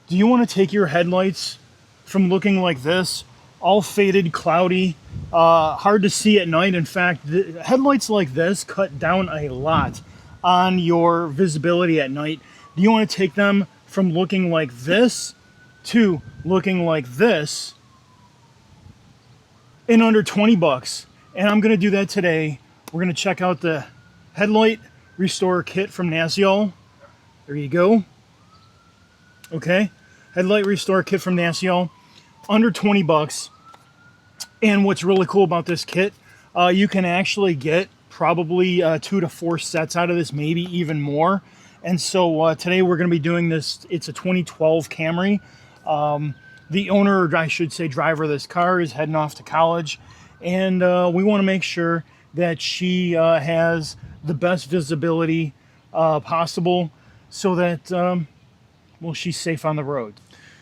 Do you want to take your headlights from looking like this, all faded, cloudy, hard to see at night? In fact, the headlights like this cut down a lot on your visibility at night. Do you want to take them from looking like this to looking like this in under 20 bucks? And I'm going to do that today. We're going to check out the Headlight Restorer Kit from Nasiol. There you go. Okay. Headlight Restorer Kit from Nasiol. Under 20 bucks. And what's really cool about this kit, you can actually get probably 2 to 4 sets out of this, maybe even more. And so today we're going to be doing this. It's a 2012 Camry. The owner, or I should say driver of this car, is heading off to college. And we want to make sure that she has the best visibility possible so that, well, she's safe on the road.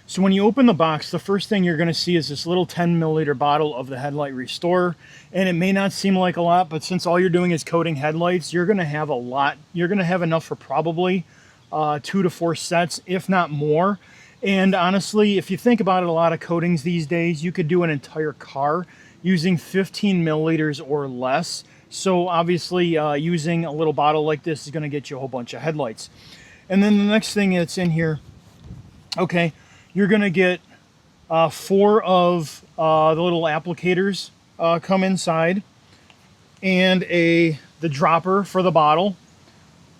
So when you open the box, the first thing you're going to see is this little 10 milliliter bottle of the Headlight Restorer. And it may not seem like a lot, but since all you're doing is coating headlights, you're going to have a lot. You're going to have enough for probably 2 to 4 sets, if not more. And honestly, if you think about it, a lot of coatings these days, you could do an entire car using 15 milliliters or less. So obviously using a little bottle like this is going to get you a whole bunch of headlights. And then the next thing that's in here, okay, you're going to get 4 of the little applicators come inside, and the dropper for the bottle.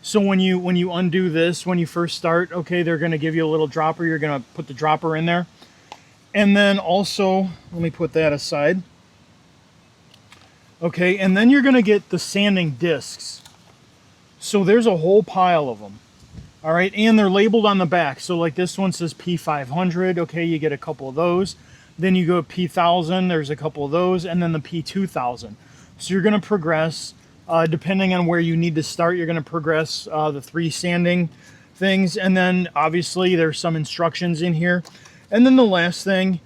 So when you undo this, when you first start, okay, they're going to give you a little dropper. You're going to put the dropper in there. And then also, let me put that aside. Okay, and then you're going to get the sanding discs. So there's a whole pile of them. All right, and they're labeled on the back. So like this one says P500. Okay, you get a couple of those. Then you go P1000. There's a couple of those, and then the P2000. So you're going to progress. Depending on where you need to start, you're going to progress the 3 sanding things. And then obviously there's some instructions in here. And then the last thing,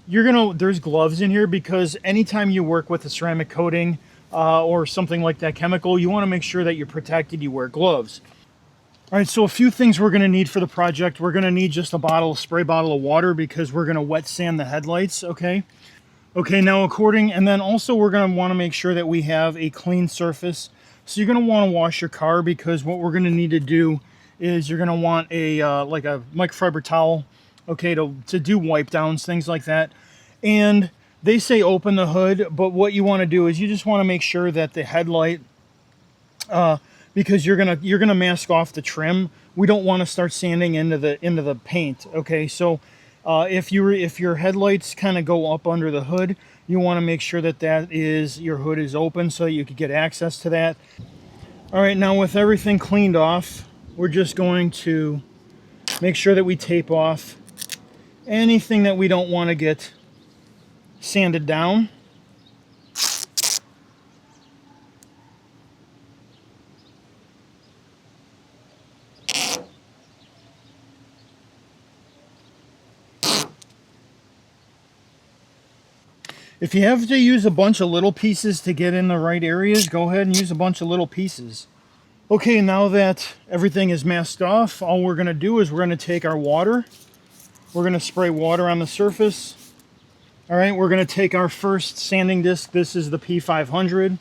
there's gloves in here, because anytime you work with a ceramic coating or something like that chemical, you want to make sure that you're protected. You wear gloves. All right, so a few things we're going to need for the project. We're going to need just a spray bottle of water, because we're going to wet sand the headlights, okay? Okay, now and then also we're going to want to make sure that we have a clean surface. So you're going to want to wash your car, because what we're going to need to do is you're going to want a like a microfiber towel, okay, to do wipe downs, things like that. And they say open the hood, but what you want to do is you just want to make sure that the headlight, because you're gonna mask off the trim. We don't want to start sanding into the paint. Okay, so if your headlights kind of go up under the hood, you want to make sure that your hood is open so you can get access to that. All right, now with everything cleaned off, we're just going to make sure that we tape off anything that we don't want to get sanded down. If you have to use a bunch of little pieces to get in the right areas, go ahead and use a bunch of little pieces. Okay, now that everything is masked off, all we're going to do is we're going to take our water. We're going to spray water on the surface. All right, we're going to take our first sanding disc. This is the P500.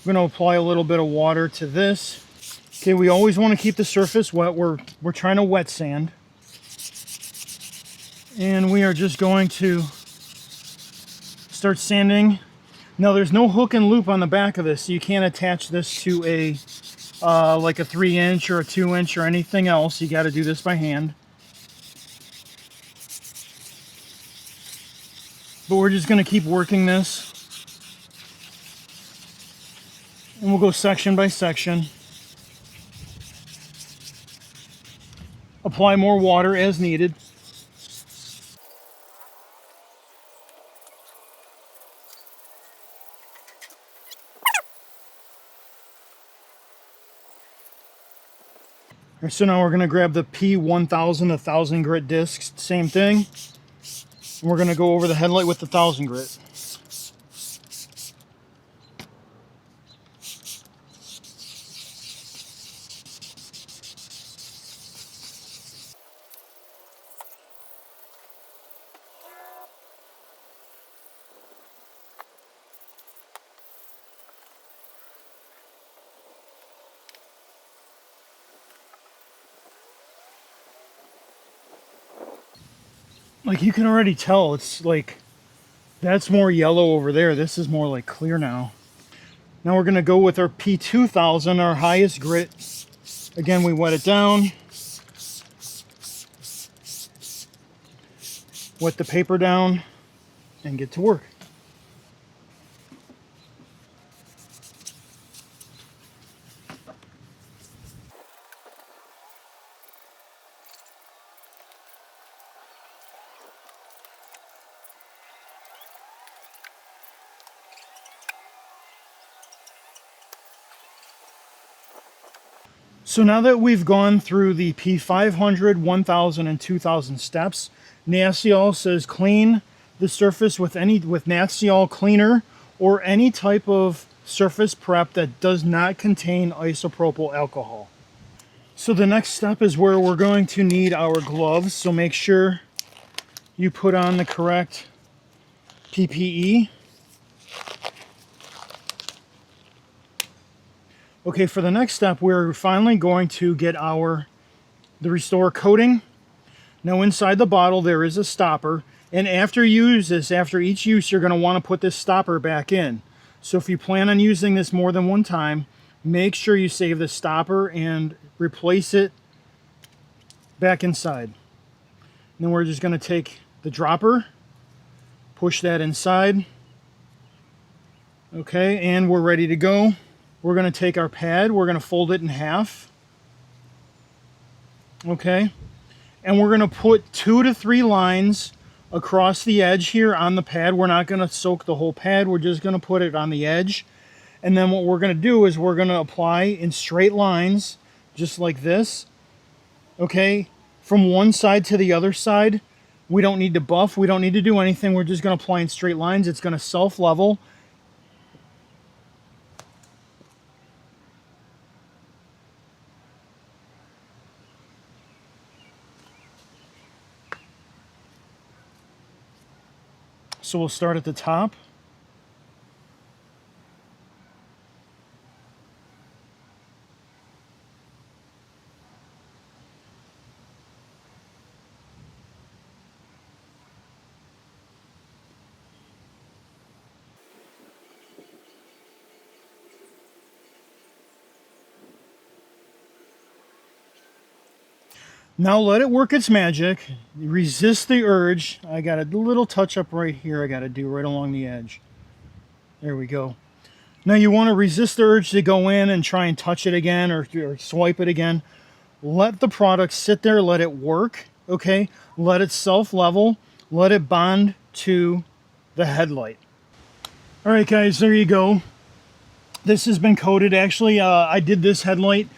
We're going to apply a little bit of water to this. Okay, we always want to keep the surface wet. We're trying to wet sand. And we are just going to start sanding. Now there's no hook and loop on the back of this, so you can't attach this to a like a 3-inch or a 2-inch or anything else. You got to do this by hand. But we're just going to keep working this, and we'll go section by section. Apply more water as needed. So now we're going to grab the P1000, the 1000 grit discs, same thing. And we're going to go over the headlight with the 1000 grit. Like you can already tell, it's like, that's more yellow over there. This is more like clear now. Now we're gonna go with our P2000, our highest grit. Again, we wet it down. Wet the paper down and get to work. So now that we've gone through the P500, 1000, and 2000 steps, Nasiol says clean the surface with Nasiol cleaner or any type of surface prep that does not contain isopropyl alcohol. So the next step is where we're going to need our gloves. So make sure you put on the correct PPE. Okay, for the next step, we're finally going to get the Restorer coating. Now inside the bottle, there is a stopper. And after you use this, after each use, you're gonna wanna put this stopper back in. So if you plan on using this more than one time, make sure you save the stopper and replace it back inside. And then we're just gonna take the dropper, push that inside. Okay, and we're ready to go. We're going to take our pad, we're going to fold it in half. Okay, and we're going to put 2 to 3 lines across the edge here on the pad. We're not going to soak the whole pad, we're just going to put it on the edge. And then what we're going to do is we're going to apply in straight lines, just like this. Okay, from one side to the other side. We don't need to buff, we don't need to do anything, we're just going to apply in straight lines. It's going to self-level. So we'll start at the top. Now let it work its magic. Resist the urge. I got a little touch up right here I got to do right along the edge. There we go. Now you want to resist the urge to go in and try and touch it again or swipe it again. Let the product sit there, let it work, okay? Let it self-level, let it bond to the headlight. All right, guys, there you go. This has been coated. Actually, I did this headlight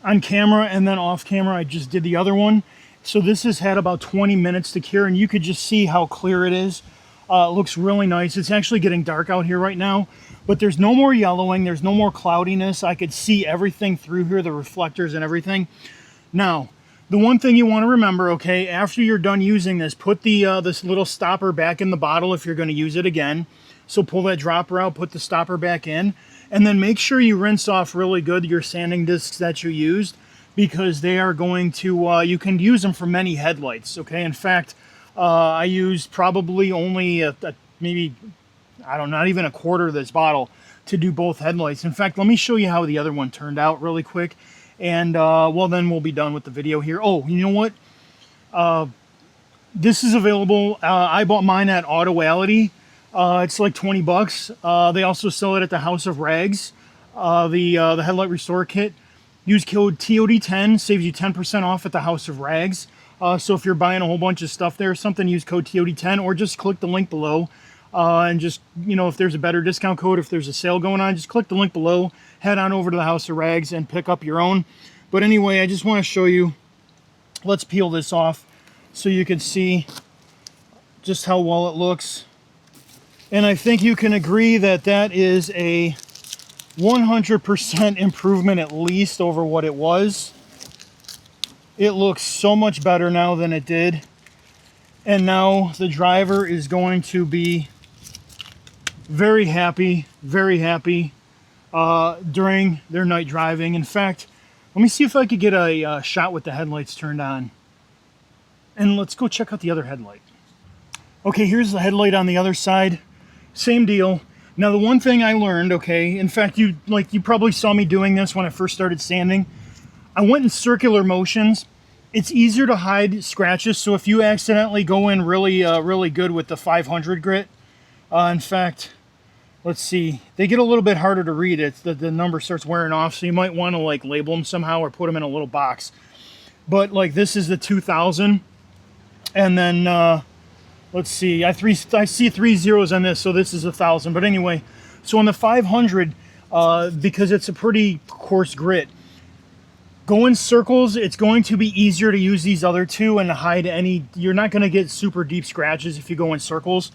on camera, and then off camera I just did the other one. So this has had about 20 minutes to cure, and you could just see how clear it is. It looks really nice. It's actually getting dark out here right now, but there's no more yellowing, there's no more cloudiness. I could see everything through here, the reflectors and everything. Now, the one thing you want to remember, okay, after you're done using this, put the this little stopper back in the bottle if you're going to use it again. So pull that dropper out, put the stopper back in, and then make sure you rinse off really good your sanding discs that you used, because they are going to, you can use them for many headlights, okay? In fact, I used probably only maybe, I don't know, not even a quarter of this bottle to do both headlights. In fact, let me show you how the other one turned out really quick, and well, then we'll be done with the video here. Oh, you know what? This is available. I bought mine at Autoality. It's like 20 bucks. They also sell it at the House of Rags, the Headlight Restorer Kit. Use code TOD10, saves you 10% off at the House of Rags. So if you're buying a whole bunch of stuff there or something, use code TOD10, or just click the link below. And just, you know, if there's a better discount code, if there's a sale going on, just click the link below, head on over to the House of Rags and pick up your own. But anyway, I just want to show you, let's peel this off so you can see just how well it looks. And I think you can agree that that is a 100% improvement at least over what it was. It looks so much better now than it did. And now the driver is going to be very happy during their night driving. In fact, let me see if I could get a shot with the headlights turned on. And let's go check out the other headlight. Okay, here's the headlight on the other side. Same deal. Now the one thing I learned, okay, in fact, you probably saw me doing this when I first started sanding. I went in circular motions. It's easier to hide scratches, so if you accidentally go in really good with the 500 grit, in fact, let's see, they get a little bit harder to read. It's the number starts wearing off, so you might want to like label them somehow or put them in a little box. But like this is the 2000, and then let's see, I see 3 zeros on this, so this is 1000. But anyway, so on the 500, because it's a pretty coarse grit, go in circles. It's going to be easier to use these other two and hide any. You're not going to get super deep scratches if you go in circles.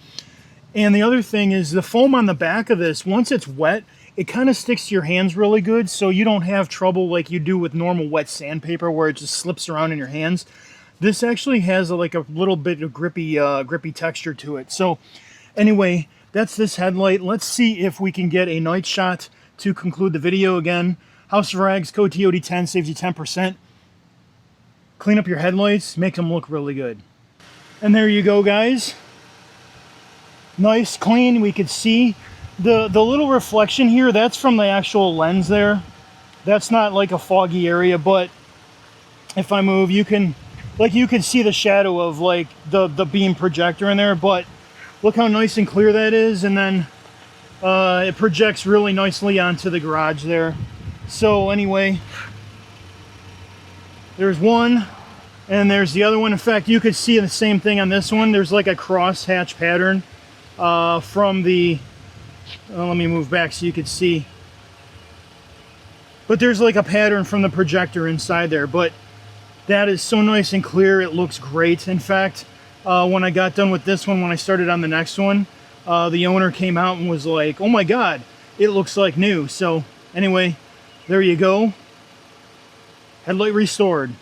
And the other thing is the foam on the back of this, once it's wet, it kind of sticks to your hands really good, so you don't have trouble like you do with normal wet sandpaper where it just slips around in your hands. This actually has like a little bit of grippy texture to it. So anyway, that's this headlight. Let's see if we can get a night shot to conclude the video again. House of Rags, code TOD10 saves you 10%. Clean up your headlights, make them look really good. And there you go, guys. Nice, clean. We could see the little reflection here. That's from the actual lens there. That's not like a foggy area, but if I move, you can see the shadow of like the beam projector in there. But look how nice and clear that is, and then it projects really nicely onto the garage there. So anyway, there's one and there's the other one. In fact, you could see the same thing on this one. There's like a cross hatch pattern from the let me move back so you could see, but there's like a pattern from the projector inside there. But that is so nice and clear, it looks great. In fact, when I got done with this one, when I started on the next one, the owner came out and was like, oh my god, it looks like new. So anyway, there you go, headlight restored.